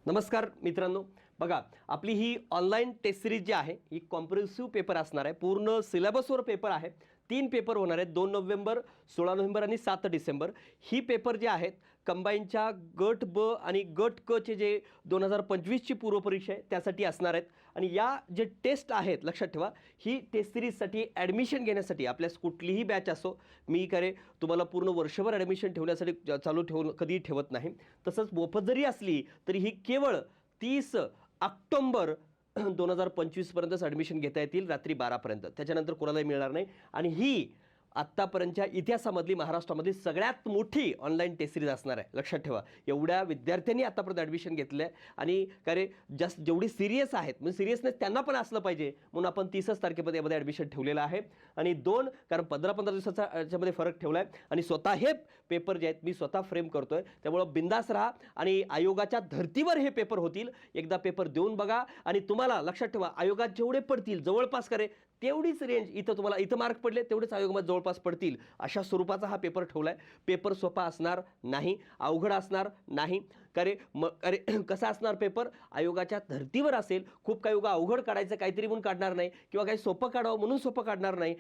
नमस्कार मित्रांनो, बघा आपली ही ऑनलाईन टेस्ट सिरीज जी आहे ही कॉम्प्रिहेन्सिव्ह पेपर असणार आहे. पूर्ण सिलेबसवर पेपर आहे. 3 पेपर होणार आहेत, 2 नोव्हेंबर, 16 नोव्हेंबर आणि 7 डिसेंबर. ही पेपर जे आहेत कंबाईनच्या गट ब आणि गट क चे जे 2025 ची पूर्वपरीक्षा आहे त्यासाठी असणार आहेत. आणि या जे टेस्ट आहेत लक्षात ठेवा, ही टेस्ट सिरीजसाठी ॲडमिशन घेण्यासाठी आपल्यास कुठलीही बॅच असो, मी तुम्हाला पूर्ण वर्षभर ॲडमिशन ठेवण्यासाठी चालू कधीही ठेवत नाही. तसंच मोफत जरी असली तरी ही केवळ 30 ऑक्टोबर 2025 पर्यंतच ॲडमिशन घेता येतील, रात्री 12 पर्यंत. त्याच्यानंतर कोणालाही मिळणार नाही. आणि ही आत्तापर्यंतच्या इतिहासामधली महाराष्ट्रामधली सगळ्यात मोठी ऑनलाईन टेस्ट सिरीज असणार आहे. लक्षात ठेवा, एवढ्या विद्यार्थ्यांनी आतापर्यंत ॲडमिशन घेतलं आहे. आणि जास्त जेवढी सिरियस आहेत म्हणजे सिरियसनेस त्यांना पण असलं पाहिजे म्हणून आपण 30 तारखेमध्ये यामध्ये ॲडमिशन ठेवलेलं आहे. आणि 2 कारण 15-15 दिवसाचा याच्यामध्ये फरक ठेवला आहे. आणि स्वतः हे पेपर जे आहेत मी स्वतः फ्रेम करतो आहे, त्यामुळं बिंदास राहा. आणि आयोगाच्या धर्तीवर हे पेपर होतील. एकदा पेपर देऊन बघा आणि तुम्हाला लक्षात ठेवा, आयोगात जेवढे पडतील जवळपास तेवढीच रेंज इथं मार्क पडले तेवढेच आयोगामध्ये जवळपास पडतील अशा स्वरूपाचा हा पेपर ठेवला आहे. पेपर सोपा असणार नाही, अवघड असणार नाही. कसा असणार पेपर? आयोगाच्या धर्तीवर असेल. खूप काही उगा अवघड काढायचं काहीतरी म्हणून काढणार नाही किंवा काही सोपं काढावं म्हणून सोपं काढणार नाही.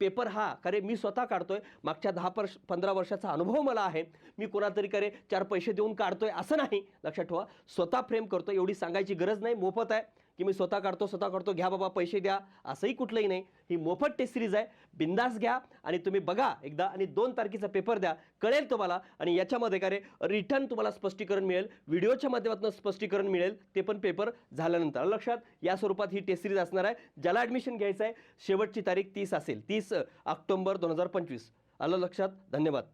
पेपर हा मी स्वतः काढतोय. मागच्या 10-15 वर्षाचा अनुभव मला आहे. मी कोणातरी 4 पैसे देऊन काढतोय असं नाही. लक्षात ठेवा, स्वतः फ्रेम करतो. एवढी सांगायची गरज नाही. मोफत आहे की मी स्वतः काढतो घ्या बाबा पैसे द्या असंही कुठलंही नाही. ही मोफत टेस्ट सिरीज आहे. बिंदास घ्या आणि तुम्ही बघा एकदा आणि 2 तारखेचा पेपर द्या, कळेल तुम्हाला. आणि याच्यामध्ये रिटर्न तुम्हाला स्पष्टीकरण मिळेल, व्हिडिओच्या माध्यमातून स्पष्टीकरण मिळेल, ते पण पेपर झाल्यानंतर. लक्षात, या स्वरूपात ही टेस्ट सिरीज असणार आहे. ज्याला ॲडमिशन घ्यायचं आहे शेवटची तारीख 30 असेल, 30 ऑक्टोबर 2025. आलं लक्षात? धन्यवाद.